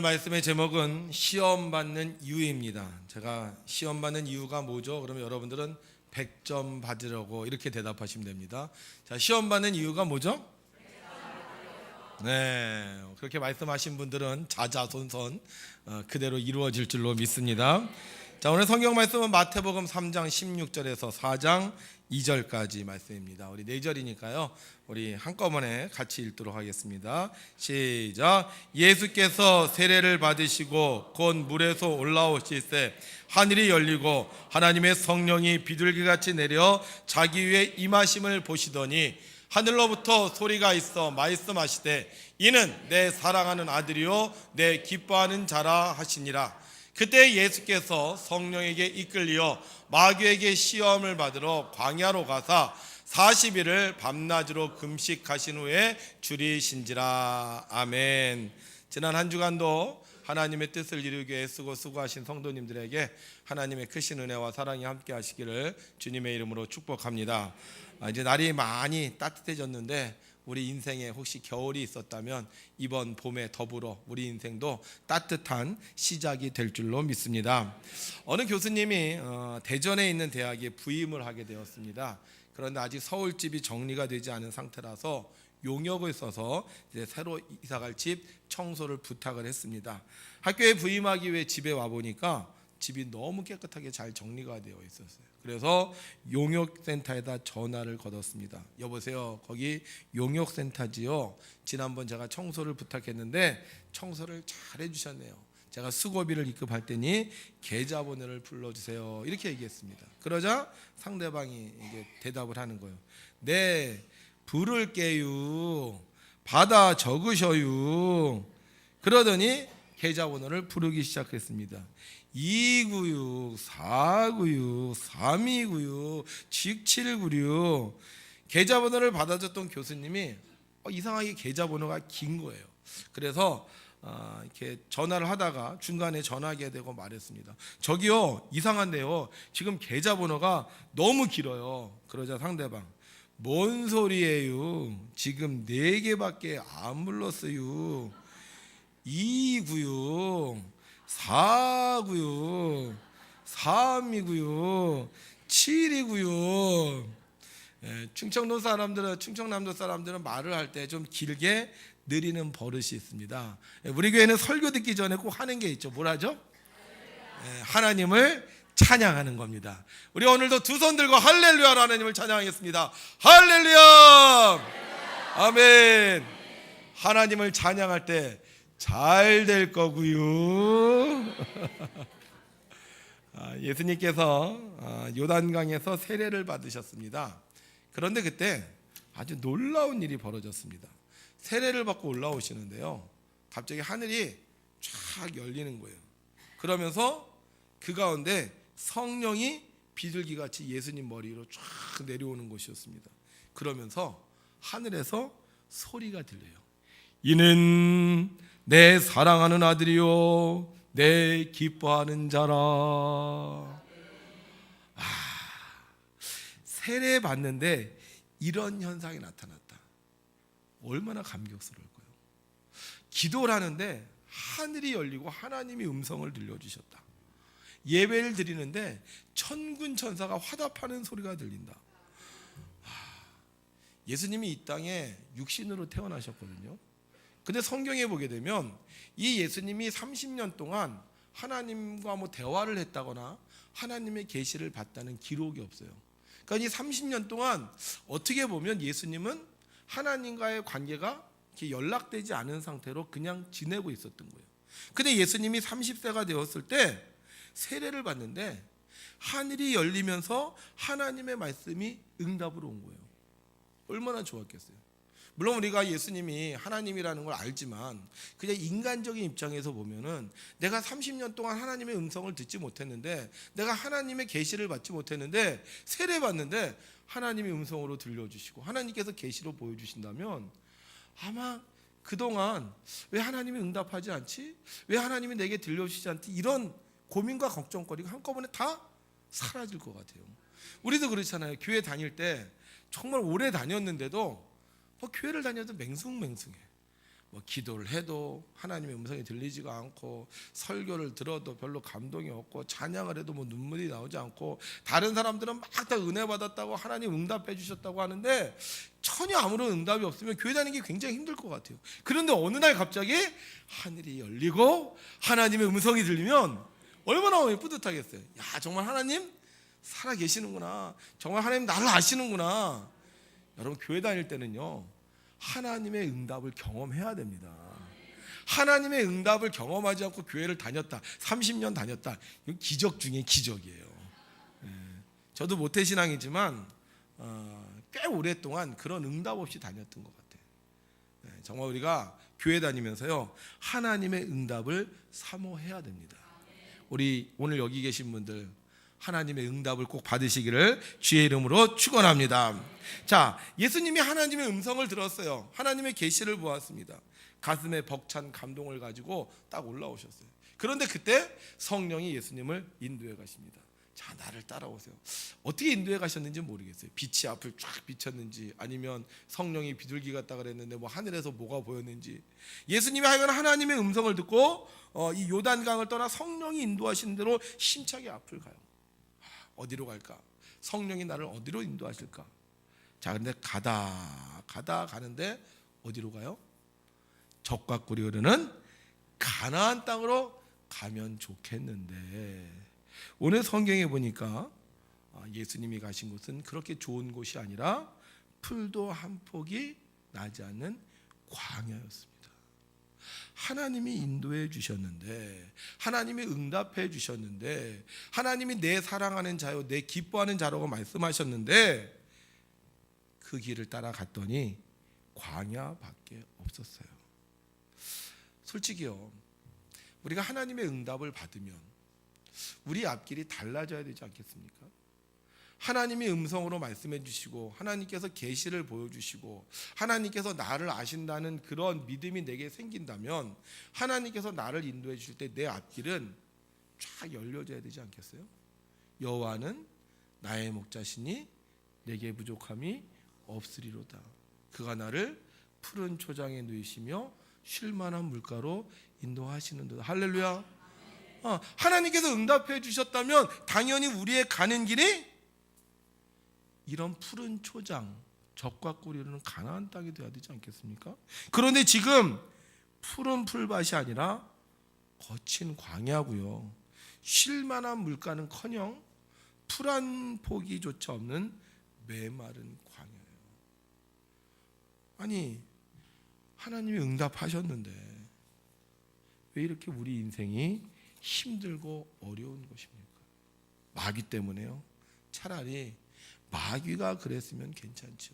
말씀의 제목은 시험 받는 이유입니다. 제가 시험 받는 이유가 뭐죠? 그러면 여러분들은 100점 받으려고 이렇게 대답하시면 됩니다. 자, 시험 받는 이유가 뭐죠? 네, 그렇게 말씀하신 분들은 자자손손 그대로 이루어질 줄로 믿습니다. 자, 오늘 성경 말씀은 마태복음 3장 16절에서 4장 2절까지 말씀입니다. 우리 4절이니까요 우리 한꺼번에 같이 읽도록 하겠습니다. 시작. 예수께서 세례를 받으시고 곧 물에서 올라오실 때 하늘이 열리고 하나님의 성령이 비둘기같이 내려 자기 위에 임하심을 보시더니 하늘로부터 소리가 있어 말씀하시되 이는 내 사랑하는 아들이요 내 기뻐하는 자라 하시니라. 그때 예수께서 성령에게 이끌려 마귀에게 시험을 받으러 광야로 가사 40일을 밤낮으로 금식하신 후에 줄이신지라. 아멘. 지난 한 주간도 하나님의 뜻을 이루기 위해 애쓰고 수고하신 성도님들에게 하나님의 크신 은혜와 사랑이 함께 하시기를 주님의 이름으로 축복합니다. 이제 날이 많이 따뜻해졌는데 우리 인생에 혹시 겨울이 있었다면 이번 봄에 더불어 우리 인생도 따뜻한 시작이 될 줄로 믿습니다. 어느 교수님이 대전에 있는 대학에 부임을 하게 되었습니다. 그런데 아직 서울집이 정리가 되지 않은 상태라서 용역을 써서 이제 새로 이사갈 집 청소를 부탁을 했습니다. 학교에 부임하기 위해 집에 와보니까 집이 너무 깨끗하게 잘 정리가 되어 있었어요. 그래서 용역센터에다 전화를 걸었습니다. 여보세요, 거기 용역센터지요? 지난번 제가 청소를 부탁했는데 청소를 잘 해주셨네요. 제가 수고비를 입금할 테니 계좌번호를 불러주세요. 이렇게 얘기했습니다. 그러자 상대방이 이제 대답을 하는 거예요. 네, 부를게요. 받아 적으셔요. 그러더니 계좌번호를 부르기 시작했습니다. 296, 496, 329, 6796. 계좌번호를 받아줬던 교수님이 이상하게 계좌번호가 긴 거예요. 그래서 이렇게 전화를 하다가 중간에 전화하게 되고 말했습니다. 저기요, 이상한데요, 지금 계좌번호가 너무 길어요. 그러자 상대방, 뭔 소리예요? 지금 4개밖에 안 불렀어요. 296, 496, 329, 729. 충청도 사람들은, 충청남도 사람들은 말을 할 때 좀 길게 느리는 버릇이 있습니다. 우리 교회는 설교 듣기 전에 꼭 하는 게 있죠. 뭘 하죠? 하나님을 찬양하는 겁니다. 우리 오늘도 두 손 들고 할렐루야로 하나님을 찬양하겠습니다. 할렐루야! 아멘. 하나님을 찬양할 때 잘 될 거고요. 예수님께서 요단강에서 세례를 받으셨습니다. 그런데 그때 아주 놀라운 일이 벌어졌습니다. 세례를 받고 올라오시는데요, 갑자기 하늘이 쫙 열리는 거예요. 그러면서 그 가운데 성령이 비둘기같이 예수님 머리 위로 쫙 내려오는 것이었습니다. 그러면서 하늘에서 소리가 들려요. 이는 내 사랑하는 아들이요 내 기뻐하는 자라. 세례 받는데 이런 현상이 나타났다. 얼마나 감격스러울까요? 기도를 하는데 하늘이 열리고 하나님이 음성을 들려주셨다. 예배를 드리는데 천군 천사가 화답하는 소리가 들린다. 예수님이 이 땅에 육신으로 태어나셨거든요. 근데 성경에 보게 되면 이 예수님이 30년 동안 하나님과 대화를 했다거나 하나님의 계시를 받다는 기록이 없어요. 그러니까 이 30년 동안 어떻게 보면 예수님은 하나님과의 관계가 이렇게 연락되지 않은 상태로 그냥 지내고 있었던 거예요. 근데 예수님이 30세가 되었을 때 세례를 받는데 하늘이 열리면서 하나님의 말씀이 응답으로 온 거예요. 얼마나 좋았겠어요. 물론 우리가 예수님이 하나님이라는 걸 알지만 그냥 인간적인 입장에서 보면은 내가 30년 동안 하나님의 음성을 듣지 못했는데, 내가 하나님의 계시를 받지 못했는데 세례 받는데 하나님의 음성으로 들려주시고 하나님께서 계시로 보여주신다면 아마 그동안 왜 하나님이 응답하지 않지? 왜 하나님이 내게 들려주시지 않지? 이런 고민과 걱정거리가 한꺼번에 다 사라질 것 같아요. 우리도 그렇잖아요. 교회 다닐 때 정말 오래 다녔는데도 교회를 다녀도 맹숭맹숭해. 뭐 기도를 해도 하나님의 음성이 들리지가 않고, 설교를 들어도 별로 감동이 없고, 찬양을 해도 뭐 눈물이 나오지 않고, 다른 사람들은 막 다 은혜 받았다고 하나님 응답해 주셨다고 하는데 전혀 아무런 응답이 없으면 교회 다니는 게 굉장히 힘들 것 같아요. 그런데 어느 날 갑자기 하늘이 열리고 하나님의 음성이 들리면 얼마나 마음이 뿌듯하겠어요. 야, 정말 하나님 살아 계시는구나, 정말 하나님 나를 아시는구나. 여러분, 교회 다닐 때는요, 하나님의 응답을 경험해야 됩니다. 하나님의 응답을 경험하지 않고 교회를 다녔다, 30년 다녔다, 이건 기적 중에 기적이에요. 저도 모태신앙이지만 꽤 오랫동안 그런 응답 없이 다녔던 것 같아요. 정말 우리가 교회 다니면서요, 하나님의 응답을 사모해야 됩니다. 우리 오늘 여기 계신 분들 하나님의 응답을 꼭 받으시기를 주의 이름으로 축원합니다. 자, 예수님이 하나님의 음성을 들었어요. 하나님의 계시를 보았습니다. 가슴에 벅찬 감동을 가지고 딱 올라오셨어요. 그런데 그때 성령이 예수님을 인도해 가십니다. 자, 나를 따라오세요. 어떻게 인도해 가셨는지 모르겠어요. 빛이 앞을 쫙 비쳤는지, 아니면 성령이 비둘기 같다 그랬는데 뭐 하늘에서 뭐가 보였는지. 예수님이 하여간 하나님의 음성을 듣고 이 요단강을 떠나 성령이 인도하신 대로 힘차게 앞을 가요. 어디로 갈까? 성령이 나를 어디로 인도하실까? 자, 근데 가다 가는데 어디로 가요? 적과 꿀이 흐르는 가나안 땅으로 가면 좋겠는데, 오늘 성경에 보니까 예수님이 가신 곳은 그렇게 좋은 곳이 아니라 풀도 한 폭이 나지 않는 광야였습니다. 하나님이 인도해 주셨는데, 하나님이 응답해 주셨는데, 하나님이 내 사랑하는 자요, 내 기뻐하는 자라고 말씀하셨는데, 그 길을 따라갔더니 광야밖에 없었어요. 솔직히요, 우리가 하나님의 응답을 받으면 우리 앞길이 달라져야 되지 않겠습니까? 하나님이 음성으로 말씀해 주시고, 하나님께서 계시를 보여주시고, 하나님께서 나를 아신다는 그런 믿음이 내게 생긴다면, 하나님께서 나를 인도해 주실 때 내 앞길은 쫙 열려져야 되지 않겠어요? 여호와는 나의 목자시니 내게 부족함이 없으리로다. 그가 나를 푸른 초장에 누이시며 쉴만한 물가로 인도하시는도다. 할렐루야. 하나님께서 응답해 주셨다면 당연히 우리의 가는 길이 이런 푸른 초장, 적과 꿀이 흐르는 가나안 땅이 되어야 되지 않겠습니까? 그런데 지금 푸른 풀밭이 아니라 거친 광야고요, 쉴만한 물가는커녕 풀 한 포기조차 없는 메마른 광야예요. 아니, 하나님이 응답하셨는데 왜 이렇게 우리 인생이 힘들고 어려운 것입니까? 마귀 때문에요? 차라리 마귀가 그랬으면 괜찮죠.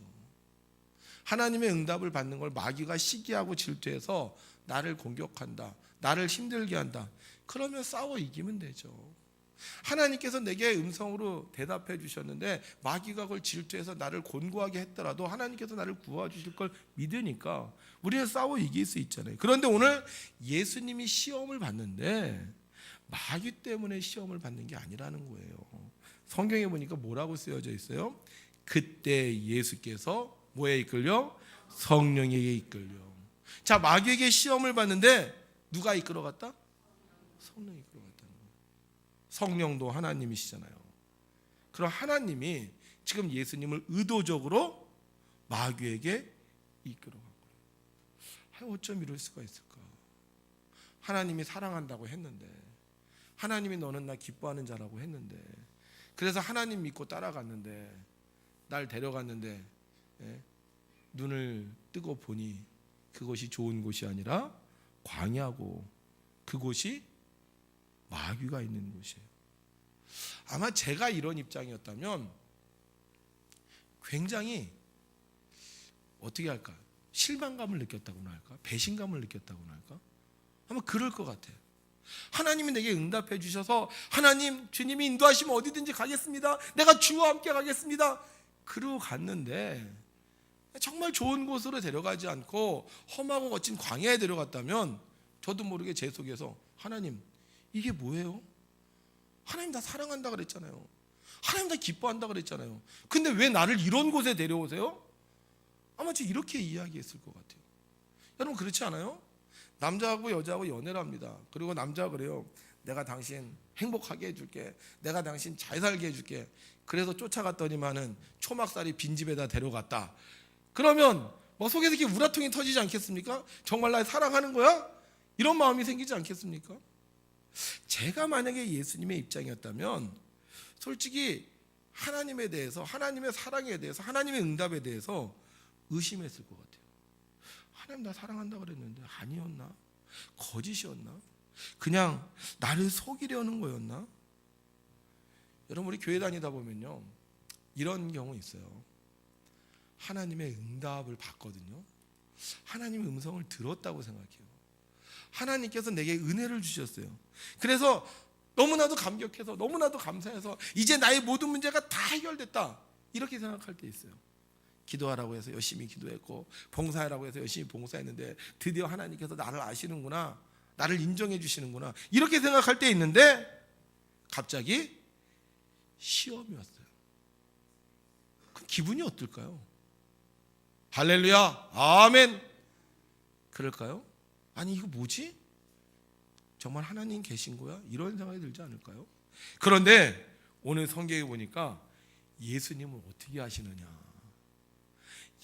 하나님의 응답을 받는 걸 마귀가 시기하고 질투해서 나를 공격한다, 나를 힘들게 한다, 그러면 싸워 이기면 되죠. 하나님께서 내게 음성으로 대답해 주셨는데 마귀가 그걸 질투해서 나를 곤고하게 했더라도 하나님께서 나를 구워주실 걸 믿으니까 우리는 싸워 이길 수 있잖아요. 그런데 오늘 예수님이 시험을 받는데 마귀 때문에 시험을 받는 게 아니라는 거예요. 성경에 보니까 뭐라고 쓰여져 있어요? 그때 예수께서 뭐에 이끌려? 성령에게 이끌려. 자, 마귀에게 시험을 받는데 누가 이끌어갔다? 성령이 이끌어갔다는 거예요. 성령도 하나님이시잖아요. 그럼 하나님이 지금 예수님을 의도적으로 마귀에게 이끌어간 거예요. 어쩜 이럴 수가 있을까? 하나님이 사랑한다고 했는데, 하나님이 너는 나 기뻐하는 자라고 했는데, 그래서 하나님 믿고 따라갔는데, 날 데려갔는데 눈을 뜨고 보니 그것이 좋은 곳이 아니라 광야고, 그곳이 마귀가 있는 곳이에요. 아마 제가 이런 입장이었다면 굉장히 어떻게 할까? 실망감을 느꼈다고나 할까? 배신감을 느꼈다고나 할까? 아마 그럴 것 같아요. 하나님이 내게 응답해 주셔서, 하나님, 주님이 인도하시면 어디든지 가겠습니다, 내가 주와 함께 가겠습니다, 그러고 갔는데 정말 좋은 곳으로 데려가지 않고 험하고 거친 광야에 데려갔다면 저도 모르게 제 속에서, 하나님, 이게 뭐예요? 하나님 나 사랑한다 그랬잖아요. 하나님 나 기뻐한다 그랬잖아요. 근데 왜 나를 이런 곳에 데려오세요? 아마 저 이렇게 이야기했을 것 같아요. 여러분 그렇지 않아요? 남자하고 여자하고 연애를 합니다. 그리고 남자가 그래요. 내가 당신 행복하게 해줄게. 내가 당신 잘 살게 해줄게. 그래서 쫓아갔더니만은 초막살이 빈집에다 데려갔다. 그러면 뭐 속에서 이렇게 우라통이 터지지 않겠습니까? 정말 날 사랑하는 거야? 이런 마음이 생기지 않겠습니까? 제가 만약에 예수님의 입장이었다면 솔직히 하나님에 대해서, 하나님의 사랑에 대해서, 하나님의 응답에 대해서 의심했을 것 같아요. 하나님 나 사랑한다고 그랬는데 아니었나? 거짓이었나? 그냥 나를 속이려는 거였나? 여러분 우리 교회 다니다 보면요 이런 경우 있어요. 하나님의 응답을 받거든요. 하나님의 음성을 들었다고 생각해요. 하나님께서 내게 은혜를 주셨어요. 그래서 너무나도 감격해서 너무나도 감사해서 이제 나의 모든 문제가 다 해결됐다 이렇게 생각할 때 있어요. 기도하라고 해서 열심히 기도했고 봉사하라고 해서 열심히 봉사했는데 드디어 하나님께서 나를 아시는구나, 나를 인정해 주시는구나 이렇게 생각할 때 있는데 갑자기 시험이 왔어요. 그 기분이 어떨까요? 할렐루야 아멘 그럴까요? 아니 이거 뭐지? 정말 하나님 계신 거야? 이런 생각이 들지 않을까요? 그런데 오늘 성경에 보니까 예수님은 어떻게 하시느냐?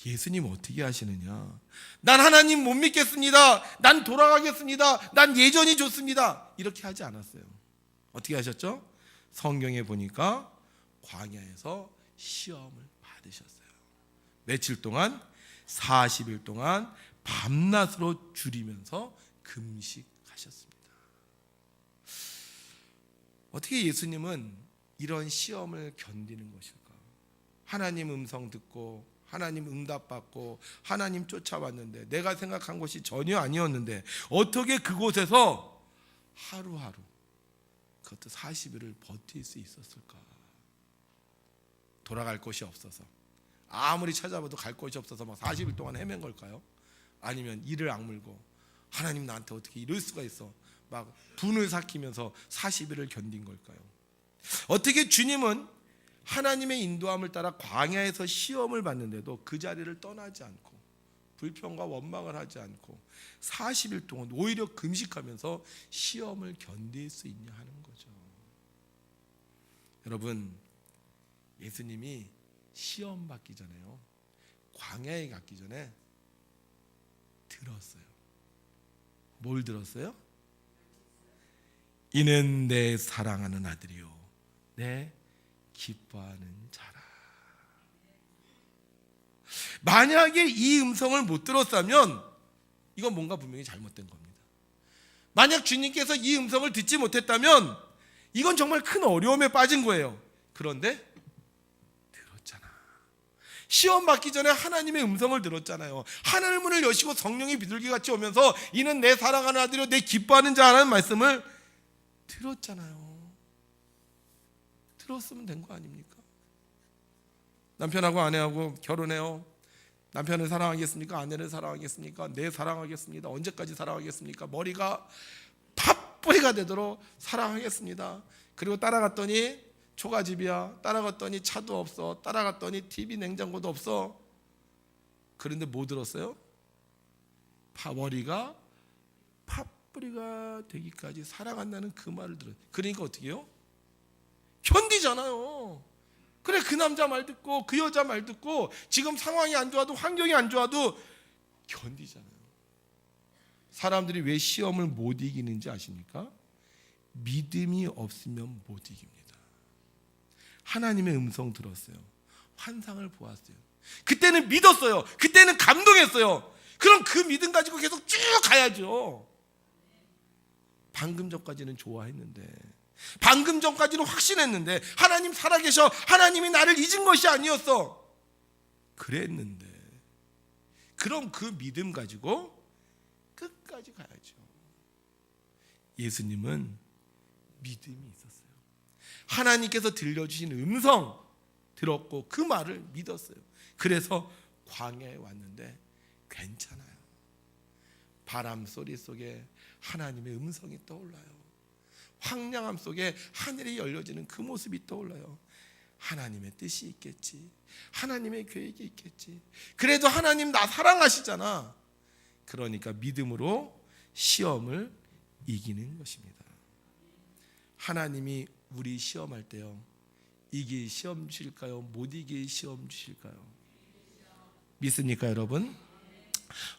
예수님 어떻게 하시느냐? 난 하나님 못 믿겠습니다. 난 돌아가겠습니다. 난 예전이 좋습니다. 이렇게 하지 않았어요. 어떻게 하셨죠? 성경에 보니까 광야에서 시험을 받으셨어요. 며칠 동안 40일 동안 밤낮으로 줄이면서 금식하셨습니다. 어떻게 예수님은 이런 시험을 견디는 것일까? 하나님 음성 듣고 하나님 응답받고 하나님 쫓아왔는데 내가 생각한 것이 전혀 아니었는데 어떻게 그곳에서 하루하루 그것도 40일을 버틸 수 있었을까? 돌아갈 곳이 없어서 아무리 찾아봐도 갈 곳이 없어서 막 40일 동안 헤맨 걸까요? 아니면 이를 악물고 하나님 나한테 어떻게 이럴 수가 있어 막 분을 삭히면서 40일을 견딘 걸까요? 어떻게 주님은 하나님의 인도함을 따라 광야에서 시험을 받는데도 그 자리를 떠나지 않고 불평과 원망을 하지 않고 40일 동안 오히려 금식하면서 시험을 견딜 수 있냐 하는 거죠. 여러분 예수님이 시험 받기 전에요 광야에 갔기 전에 들었어요. 뭘 들었어요? 이는 내 사랑하는 아들이요 내 기뻐하는 자라. 만약에 이 음성을 못 들었다면 이건 뭔가 분명히 잘못된 겁니다. 만약 주님께서 이 음성을 듣지 못했다면 이건 정말 큰 어려움에 빠진 거예요. 그런데 들었잖아. 시험 받기 전에 하나님의 음성을 들었잖아요. 하늘 문을 여시고 성령이 비둘기같이 오면서 이는 내 사랑하는 아들이요 내 기뻐하는 자라는 말씀을 들었잖아요. 들었으면 된 거 아닙니까? 남편하고 아내하고 결혼해요. 남편을 사랑하겠습니까? 아내를 사랑하겠습니까? 네 사랑하겠습니다. 언제까지 사랑하겠습니까? 머리가 팥뿌리가 되도록 사랑하겠습니다. 그리고 따라갔더니 초가집이야. 따라갔더니 차도 없어. 따라갔더니 TV 냉장고도 없어. 그런데 뭐 들었어요? 머리가 팥뿌리가 되기까지 사랑한다는 그 말을 들어요. 그러니까 어떻게 해요? 견디잖아요. 그래 그 남자 말 듣고 그 여자 말 듣고 지금 상황이 안 좋아도 환경이 안 좋아도 견디잖아요. 사람들이 왜 시험을 못 이기는지 아십니까? 믿음이 없으면 못 이깁니다. 하나님의 음성 들었어요. 환상을 보았어요. 그때는 믿었어요. 그때는 감동했어요. 그럼 그 믿음 가지고 계속 쭉 가야죠. 방금 전까지는 좋아했는데 방금 전까지는 확신했는데 하나님 살아계셔 하나님이 나를 잊은 것이 아니었어 그랬는데 그럼 그 믿음 가지고 끝까지 가야죠. 예수님은 믿음이 있었어요. 하나님께서 들려주신 음성 들었고 그 말을 믿었어요. 그래서 광야에 왔는데 괜찮아요. 바람 소리 속에 하나님의 음성이 떠올라요. 황량함 속에 하늘이 열려지는 그 모습이 떠올라요. 하나님의 뜻이 있겠지. 하나님의 계획이 있겠지. 그래도 하나님 나 사랑하시잖아. 그러니까 믿음으로 시험을 이기는 것입니다. 하나님이 우리 시험할 때요, 이길 시험 주실까요? 못 이길 시험 주실까요? 믿습니까, 여러분?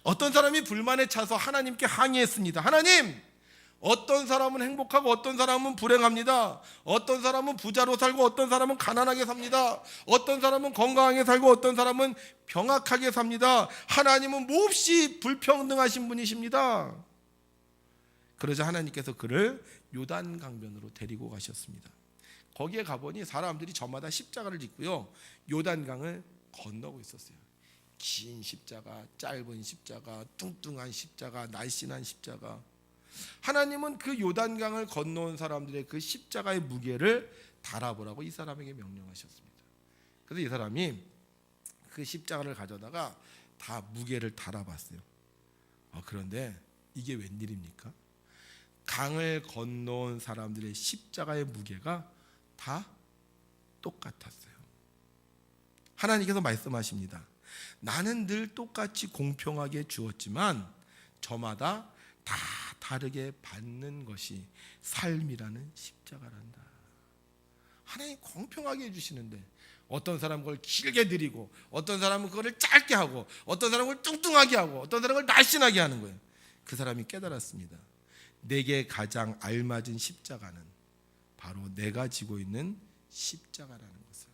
어떤 사람이 불만에 차서 하나님께 항의했습니다. 하나님, 어떤 사람은 행복하고 어떤 사람은 불행합니다. 어떤 사람은 부자로 살고 어떤 사람은 가난하게 삽니다. 어떤 사람은 건강하게 살고 어떤 사람은 병약하게 삽니다. 하나님은 몹시 불평등하신 분이십니다. 그러자 하나님께서 그를 요단 강변으로 데리고 가셨습니다. 거기에 가보니 사람들이 저마다 십자가를 짓고요, 요단강을 건너고 있었어요. 긴 십자가, 짧은 십자가, 뚱뚱한 십자가, 날씬한 십자가. 하나님은 그 요단강을 건너온 사람들의 그 십자가의 무게를 달아보라고 이 사람에게 명령하셨습니다. 그래서 이 사람이 그 십자가를 가져다가 다 무게를 달아봤어요. 그런데 이게 웬일입니까? 강을 건너온 사람들의 십자가의 무게가 다 똑같았어요. 하나님께서 말씀하십니다. 나는 늘 똑같이 공평하게 주었지만 저마다 다 다르게 받는 것이 삶이라는 십자가란다. 하나님 공평하게 해주시는데 어떤 사람은 그걸 길게 드리고 어떤 사람은 그거를 짧게 하고 어떤 사람은 그걸 뚱뚱하게 하고 어떤 사람은 그걸 날씬하게 하는 거예요. 그 사람이 깨달았습니다. 내게 가장 알맞은 십자가는 바로 내가 지고 있는 십자가라는 것을.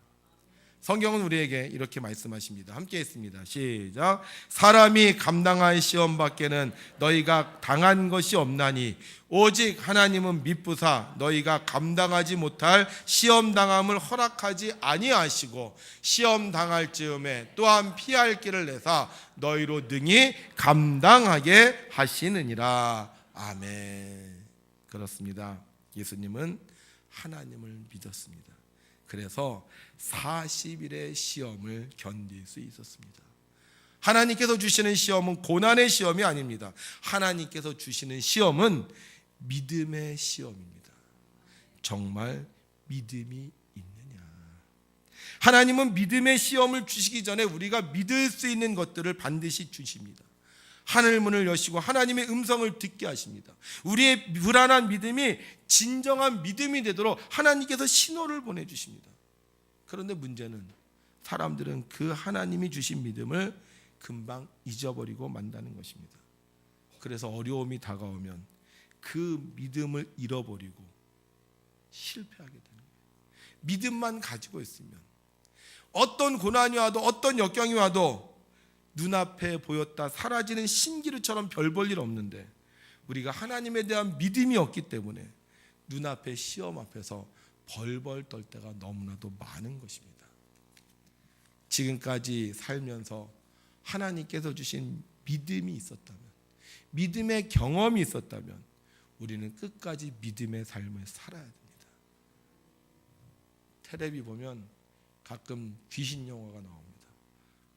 성경은 우리에게 이렇게 말씀하십니다. 함께 했습니다. 시작. 사람이 감당할 시험 밖에는 너희가 당한 것이 없나니 오직 하나님은 미쁘사 너희가 감당하지 못할 시험 당함을 허락하지 아니하시고 시험 당할 즈음에 또한 피할 길을 내사 너희로 능히 감당하게 하시느니라. 아멘. 그렇습니다. 예수님은 하나님을 믿었습니다. 그래서 40일의 시험을 견딜 수 있었습니다. 하나님께서 주시는 시험은 고난의 시험이 아닙니다. 하나님께서 주시는 시험은 믿음의 시험입니다. 정말 믿음이 있느냐? 하나님은 믿음의 시험을 주시기 전에 우리가 믿을 수 있는 것들을 반드시 주십니다. 하늘문을 여시고 하나님의 음성을 듣게 하십니다. 우리의 불안한 믿음이 진정한 믿음이 되도록 하나님께서 신호를 보내주십니다. 그런데 문제는 사람들은 그 하나님이 주신 믿음을 금방 잊어버리고 만다는 것입니다. 그래서 어려움이 다가오면 그 믿음을 잃어버리고 실패하게 되는 거예요. 믿음만 가지고 있으면 어떤 고난이 와도 어떤 역경이 와도 눈앞에 보였다 사라지는 신기루처럼 별 볼 일 없는데 우리가 하나님에 대한 믿음이 없기 때문에 눈앞의 시험 앞에서 벌벌 떨 때가 너무나도 많은 것입니다. 지금까지 살면서 하나님께서 주신 믿음이 있었다면, 믿음의 경험이 있었다면 우리는 끝까지 믿음의 삶을 살아야 됩니다. 텔레비 보면 가끔 귀신 영화가 나옵니다.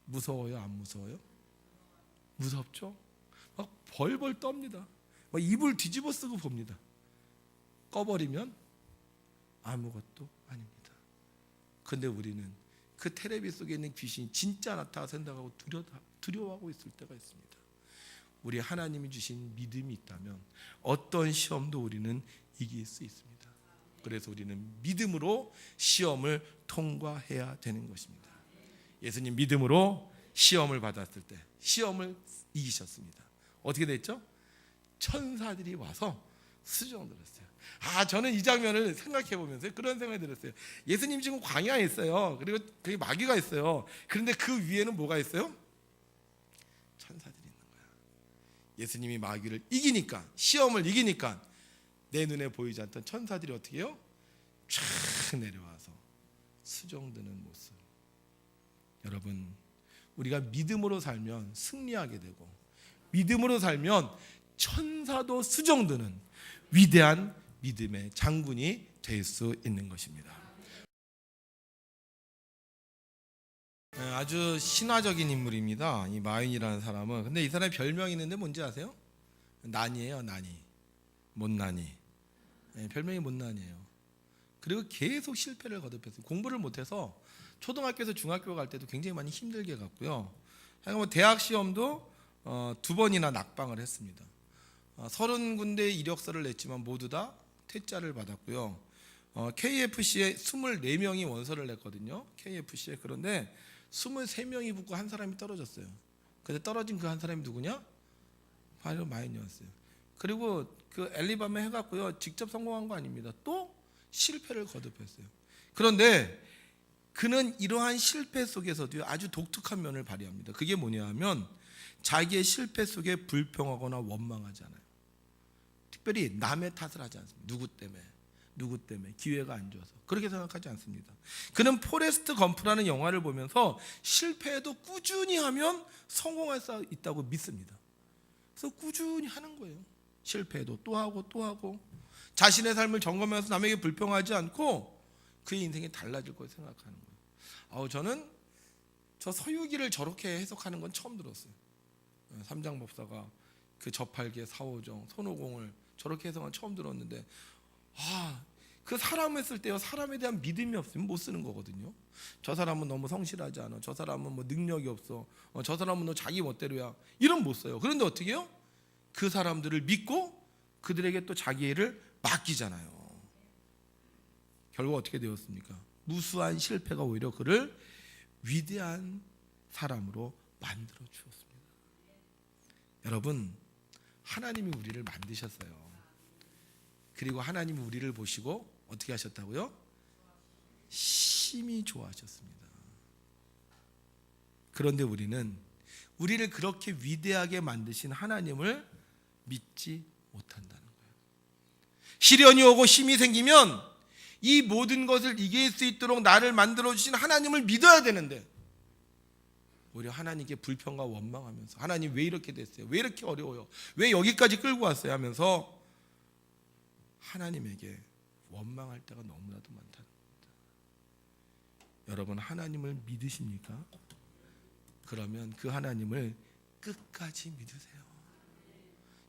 무서워요? 안 무서워요? 무섭죠? 막 벌벌 떱니다. 막 입을 뒤집어 쓰고 봅니다. 꺼버리면 아무것도 아닙니다. 그런데 우리는 그 텔레비 속에 있는 귀신이 진짜 나타나 생각하고 두려워하고 있을 때가 있습니다. 우리 하나님이 주신 믿음이 있다면 어떤 시험도 우리는 이길 수 있습니다. 그래서 우리는 믿음으로 시험을 통과해야 되는 것입니다. 예수님 믿음으로 시험을 받았을 때 시험을 이기셨습니다. 어떻게 됐죠? 천사들이 와서 수정들었어요. 저는 이 장면을 생각해 보면서 그런 생각이 들었어요. 예수님 지금 광야에 있어요. 그리고 거기 마귀가 있어요. 그런데 그 위에는 뭐가 있어요? 천사들이 있는 거야. 예수님이 마귀를 이기니까, 시험을 이기니까 내 눈에 보이지 않던 천사들이 어떻게 해요? 쫙 내려와서 수정드는 모습. 여러분, 우리가 믿음으로 살면 승리하게 되고 믿음으로 살면 천사도 수정드는 위대한 믿음의 장군이 될 수 있는 것입니다. 아주 신화적인 인물입니다. 이 마윈이라는 사람은. 근데 이 사람의 별명이 있는데 뭔지 아세요? 난이에요. 난이. 못난이. 별명이 못난이에요. 그리고 계속 실패를 거듭했어요. 공부를 못해서 초등학교에서 중학교 갈 때도 굉장히 많이 힘들게 갔고요. 뭐 대학 시험도 두 번이나 낙방을 했습니다. 30군데 이력서를 냈지만 모두 다 퇴짜를 받았고요. KFC에 24명이 원서를 냈거든요. KFC에. 그런데 23명이 붙고 한 사람이 떨어졌어요. 근데 떨어진 그 한 사람이 누구냐? 바로 마인이었어요. 그리고 그 엘리바마 해갖고요, 직접 성공한 거 아닙니다. 또 실패를 거듭했어요. 그런데 그는 이러한 실패 속에서도 아주 독특한 면을 발휘합니다. 그게 뭐냐 하면 자기의 실패 속에 불평하거나 원망하지 않아요. 특별히 남의 탓을 하지 않습니다. 누구 때문에 기회가 안 줘서 그렇게 생각하지 않습니다. 그는 포레스트 검프라는 영화를 보면서 실패해도 꾸준히 하면 성공할 수 있다고 믿습니다. 그래서 꾸준히 하는 거예요. 실패해도 또 하고 자신의 삶을 점검하면서 남에게 불평하지 않고 그의 인생이 달라질 걸 생각하는 거예요. 저는 저 서유기를 저렇게 해석하는 건 처음 들었어요. 삼장 법사가 그 저팔계 사오정 손오공을 저렇게 해석한 처음 들었는데, 그 사람 했을 때요, 사람에 대한 믿음이 없으면 못 쓰는 거거든요. 저 사람은 너무 성실하지 않아, 저 사람은 뭐 능력이 없어, 저 사람은 너 자기 멋대로야, 이런 못 써요. 그런데 어떻게 해요? 그 사람들을 믿고 그들에게 또 자기 일을 맡기잖아요. 결국 어떻게 되었습니까? 무수한 실패가 오히려 그를 위대한 사람으로 만들어 주었습니다. 여러분, 하나님이 우리를 만드셨어요. 그리고 하나님이 우리를 보시고 어떻게 하셨다고요? 심히 좋아하셨습니다. 그런데 우리를 그렇게 위대하게 만드신 하나님을 믿지 못한다는 거예요. 시련이 오고 힘이 생기면 이 모든 것을 이길 수 있도록 나를 만들어주신 하나님을 믿어야 되는데, 오히려 하나님께 불평과 원망하면서 하나님 왜 이렇게 됐어요? 왜 이렇게 어려워요? 왜 여기까지 끌고 왔어요? 하면서 하나님에게 원망할 때가 너무나도 많다는 겁니다. 여러분, 하나님을 믿으십니까? 그러면 그 하나님을 끝까지 믿으세요.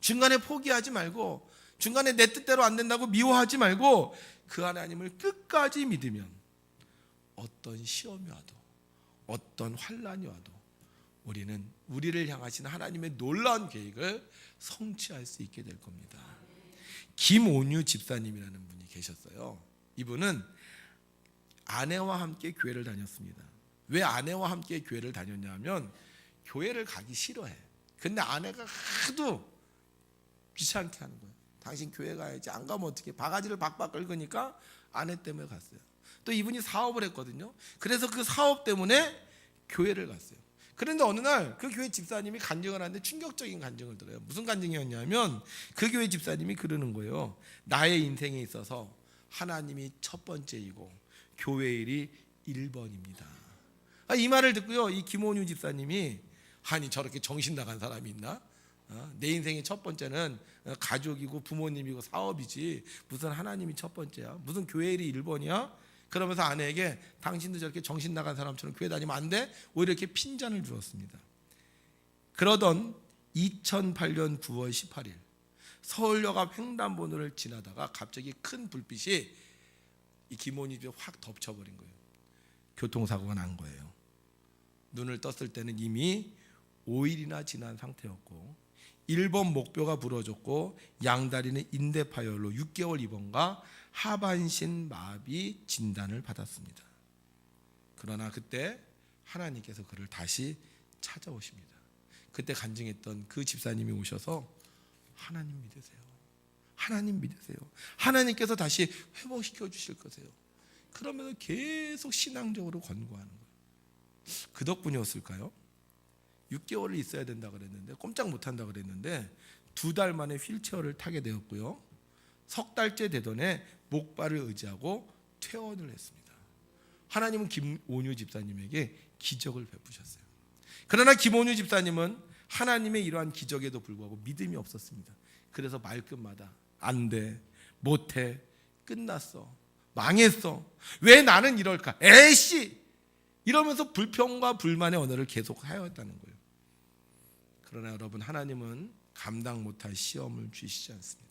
중간에 포기하지 말고, 중간에 내 뜻대로 안 된다고 미워하지 말고 그 하나님을 끝까지 믿으면 어떤 시험이 와도 어떤 환난이 와도 우리는 우리를 향하신 하나님의 놀라운 계획을 성취할 수 있게 될 겁니다. 김온유 집사님이라는 분이 계셨어요. 이분은 아내와 함께 교회를 다녔습니다. 왜 아내와 함께 교회를 다녔냐 하면 교회를 가기 싫어해. 근데 아내가 하도 귀찮게 하는 거예요. 당신 교회 가야지, 안 가면 어떻게, 바가지를 박박 긁으니까 아내 때문에 갔어요. 또 이분이 사업을 했거든요. 그래서 그 사업 때문에 교회를 갔어요. 그런데 어느 날 그 교회 집사님이 간증을 하는데 충격적인 간증을 들어요. 무슨 간증이었냐면 그 교회 집사님이 그러는 거예요. 나의 인생에 있어서 하나님이 첫 번째이고 교회 일이 1번입니다. 이 말을 듣고요, 이 김원유 집사님이 아니 저렇게 정신 나간 사람이 있나? 내 인생의 첫 번째는 가족이고 부모님이고 사업이지 무슨 하나님이 첫 번째야? 무슨 교회 일이 1번이야? 그러면서 아내에게 당신도 저렇게 정신 나간 사람처럼 교회 다니면 안 돼? 오히려 이렇게 핀잔을 주었습니다. 그러던 2008년 9월 18일 서울역앞 횡단보도를 지나다가 갑자기 큰 불빛이 이 김원희 집에 확 덮쳐버린 거예요. 교통사고가 난 거예요. 눈을 떴을 때는 이미 5일이나 지난 상태였고 1번 목뼈가 부러졌고 양다리는 인대 파열로 6개월 입원과 하반신 마비 진단을 받았습니다. 그러나 그때 하나님께서 그를 다시 찾아오십니다. 그때 간증했던 그 집사님이 오셔서 하나님 믿으세요. 하나님 믿으세요. 하나님께서 다시 회복시켜 주실 거세요. 그러면서 계속 신앙적으로 권고하는 거예요. 그 덕분이었을까요? 6개월을 있어야 된다 그랬는데 꼼짝 못한다 그랬는데 2달 만에 휠체어를 타게 되었고요. 석 달째 되던 해 목발을 의지하고 퇴원을 했습니다. 하나님은 김온유 집사님에게 기적을 베푸셨어요. 그러나 김온유 집사님은 하나님의 이러한 기적에도 불구하고 믿음이 없었습니다. 그래서 말끝마다 안 돼, 못해, 끝났어, 망했어, 왜 나는 이럴까, 에이씨 이러면서 불평과 불만의 언어를 계속 하였다는 거예요. 그러나 여러분, 하나님은 감당 못할 시험을 주시지 않습니다.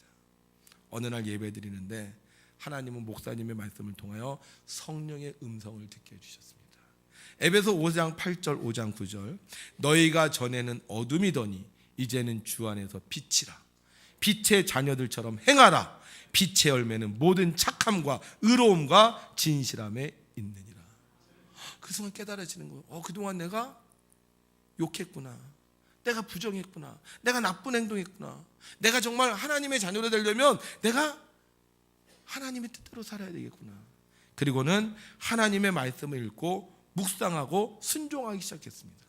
어느 날 예배 드리는데 하나님은 목사님의 말씀을 통하여 성령의 음성을 듣게 해주셨습니다. 에베소 5장 8절 5장 9절 너희가 전에는 어둠이더니 이제는 주 안에서 빛이라. 빛의 자녀들처럼 행하라. 빛의 열매는 모든 착함과 의로움과 진실함에 있느니라. 그 순간 깨달아지는 거예요. 그동안 내가 욕했구나, 내가 부정했구나, 내가 나쁜 행동했구나. 내가 정말 하나님의 자녀로 되려면 내가 하나님의 뜻대로 살아야 되겠구나. 그리고는 하나님의 말씀을 읽고 묵상하고 순종하기 시작했습니다.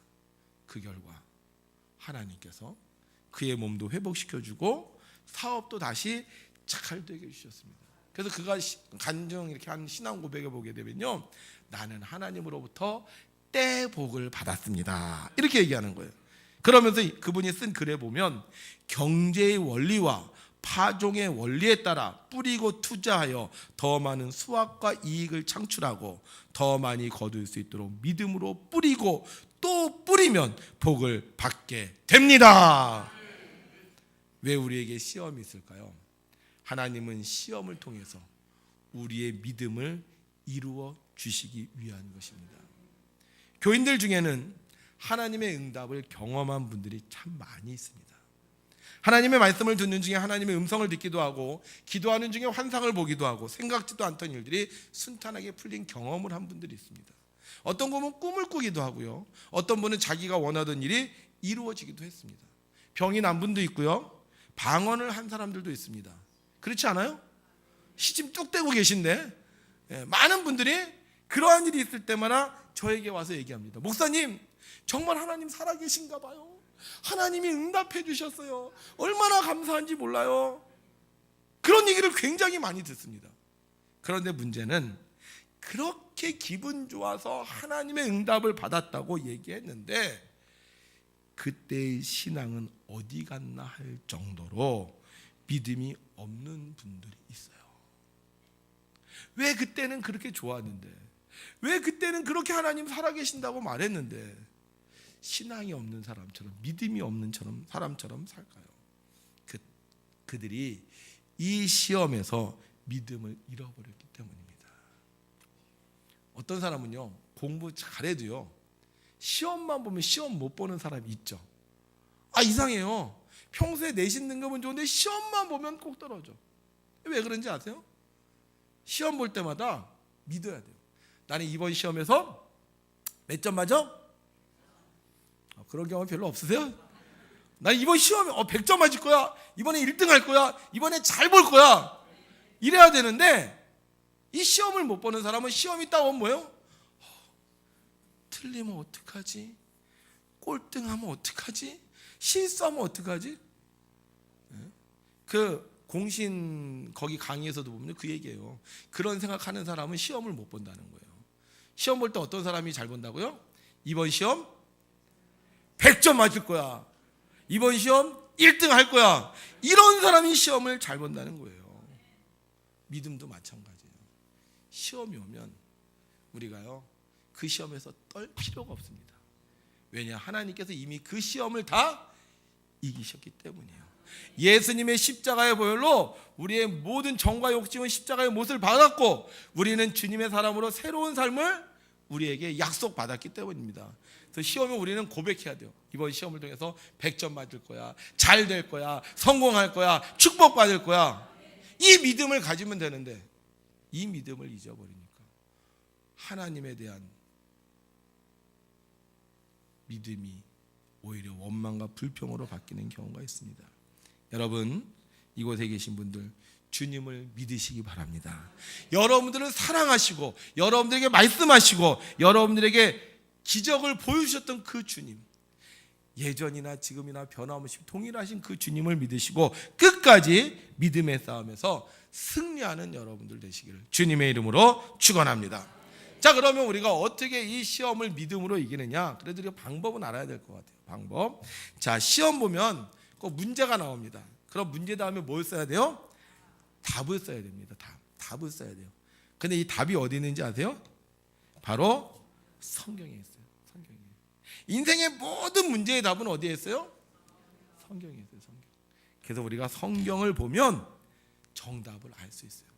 그 결과 하나님께서 그의 몸도 회복시켜주고 사업도 다시 잘 되게 해주셨습니다. 그래서 그가 간증 이렇게 한 신앙 고백에 보게 되면요, 나는 하나님으로부터 떼복을 받았습니다, 이렇게 얘기하는 거예요. 그러면서 그분이 쓴 글에 보면 경제의 원리와 파종의 원리에 따라 뿌리고 투자하여 더 많은 수확과 이익을 창출하고 더 많이 거둘 수 있도록 믿음으로 뿌리고 또 뿌리면 복을 받게 됩니다. 왜 우리에게 시험이 있을까요? 하나님은 시험을 통해서 우리의 믿음을 이루어 주시기 위한 것입니다. 교인들 중에는 하나님의 응답을 경험한 분들이 참 많이 있습니다. 하나님의 말씀을 듣는 중에 하나님의 음성을 듣기도 하고, 기도하는 중에 환상을 보기도 하고, 생각지도 않던 일들이 순탄하게 풀린 경험을 한 분들이 있습니다. 어떤 분은 꿈을 꾸기도 하고요, 어떤 분은 자기가 원하던 일이 이루어지기도 했습니다. 병이 난 분도 있고요, 방언을 한 사람들도 있습니다. 그렇지 않아요? 시집 뚝 떼고 계신데 많은 분들이 그러한 일이 있을 때마다 저에게 와서 얘기합니다. 목사님, 정말 하나님 살아계신가 봐요. 하나님이 응답해 주셨어요. 얼마나 감사한지 몰라요. 그런 얘기를 굉장히 많이 듣습니다. 그런데 문제는 그렇게 기분 좋아서 하나님의 응답을 받았다고 얘기했는데 그때의 신앙은 어디 갔나 할 정도로 믿음이 없는 분들이 있어요. 왜 그때는 그렇게 좋았는데, 왜 그때는 그렇게 하나님 살아계신다고 말했는데 신앙이 없는 사람처럼, 믿음이 없는 사람처럼 살까요? 그들이 이 시험에서 믿음을 잃어버렸기 때문입니다. 어떤 사람은요, 공부 잘해도요, 시험만 보면 시험 못 보는 사람이 있죠. 이상해요. 평소에 내신 등급은 좋은데 시험만 보면 꼭 떨어져. 왜 그런지 아세요? 시험 볼 때마다 믿어야 돼요. 나는 이번 시험에서 몇 점 맞아? 그런 경험 별로 없으세요? 나 이번 시험에 100점 맞을 거야, 이번에 1등 할 거야, 이번에 잘 볼 거야, 이래야 되는데 이 시험을 못 보는 사람은 시험이 딱 오면 뭐예요? 틀리면 어떡하지? 꼴등하면 어떡하지? 실수하면 어떡하지? 그 공신 거기 강의에서도 보면 그 얘기예요. 그런 생각하는 사람은 시험을 못 본다는 거예요. 시험 볼 때 어떤 사람이 잘 본다고요? 이번 시험 100점 맞을 거야, 이번 시험 1등 할 거야, 이런 사람이 시험을 잘 본다는 거예요. 믿음도 마찬가지예요. 시험이 오면 우리가요, 그 시험에서 떨 필요가 없습니다. 왜냐? 하나님께서 이미 그 시험을 다 이기셨기 때문이에요. 예수님의 십자가의 보혈로 우리의 모든 정과 욕심은 십자가의 못을 받았고 우리는 주님의 사람으로 새로운 삶을 우리에게 약속받았기 때문입니다. 그래서 시험에 우리는 고백해야 돼요. 이번 시험을 통해서 100점 맞을 거야, 잘 될 거야, 성공할 거야, 축복받을 거야. 이 믿음을 가지면 되는데 이 믿음을 잊어버리니까 하나님에 대한 믿음이 오히려 원망과 불평으로 바뀌는 경우가 있습니다. 여러분, 이곳에 계신 분들 주님을 믿으시기 바랍니다. 여러분들을 사랑하시고 여러분들에게 말씀하시고 여러분들에게 기적을 보여주셨던 그 주님, 예전이나 지금이나 변함없이 동일하신 그 주님을 믿으시고 끝까지 믿음의 싸움에서 승리하는 여러분들 되시기를 주님의 이름으로 축원합니다. 자, 그러면 우리가 어떻게 이 시험을 믿음으로 이기느냐? 그래도 우리가 방법은 알아야 될 것 같아요. 방법. 자, 시험 보면 꼭 문제가 나옵니다. 그럼 문제 다음에 뭘 써야 돼요? 답을 써야 됩니다. 답을 써야 돼요. 근데 이 답이 어디 있는지 아세요? 바로 성경에 있어요. 성경에. 인생의 모든 문제의 답은 어디에 있어요? 성경에 있어요. 성경. 그래서 우리가 성경을 보면 정답을 알 수 있어요.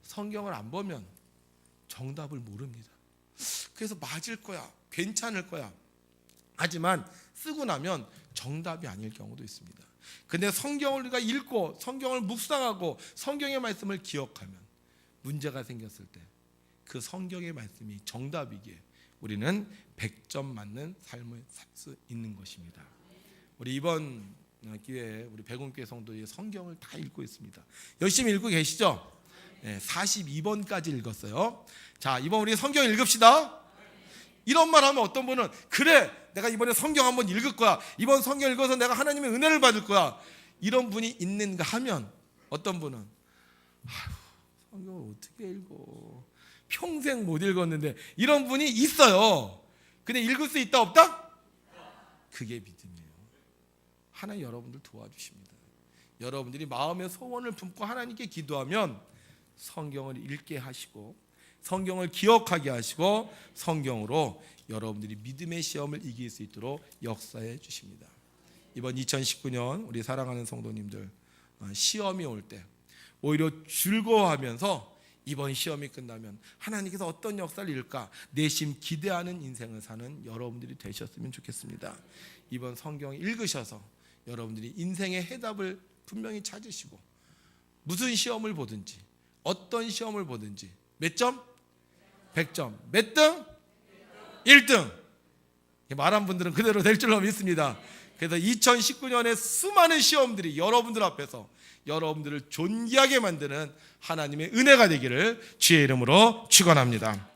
성경을 안 보면 정답을 모릅니다. 그래서 맞을 거야, 괜찮을 거야. 하지만 쓰고 나면 정답이 아닐 경우도 있습니다. 근데 성경을 우리가 읽고 성경을 묵상하고 성경의 말씀을 기억하면 문제가 생겼을 때 그 성경의 말씀이 정답이기에 우리는 100점 맞는 삶을 살 수 있는 것입니다. 우리 이번 기회에 우리 백운교회 성도들이 성경을 다 읽고 있습니다. 열심히 읽고 계시죠? 42번까지 읽었어요. 자, 이번 우리 성경 읽읍시다. 이런 말 하면 어떤 분은 그래, 내가 이번에 성경 한번 읽을 거야. 이번 성경 읽어서 내가 하나님의 은혜를 받을 거야. 이런 분이 있는가 하면 어떤 분은 아휴, 성경을 어떻게 읽어? 평생 못 읽었는데, 이런 분이 있어요. 근데 읽을 수 있다 없다? 그게 믿음이에요. 하나님 여러분들 도와주십니다. 여러분들이 마음의 소원을 품고 하나님께 기도하면 성경을 읽게 하시고 성경을 기억하게 하시고 성경으로 여러분들이 믿음의 시험을 이길 수 있도록 역사해 주십니다. 이번 2019년 우리 사랑하는 성도님들, 시험이 올 때 오히려 즐거워하면서 이번 시험이 끝나면 하나님께서 어떤 역사를 이룰까 내심 기대하는 인생을 사는 여러분들이 되셨으면 좋겠습니다. 이번 성경 읽으셔서 여러분들이 인생의 해답을 분명히 찾으시고 무슨 시험을 보든지 어떤 시험을 보든지 몇 점? 100점. 몇 등? 1등. 말한 분들은 그대로 될 줄로 믿습니다. 그래서 2019년에 수많은 시험들이 여러분들 앞에서 여러분들을 존귀하게 만드는 하나님의 은혜가 되기를 주의 이름으로 축원합니다.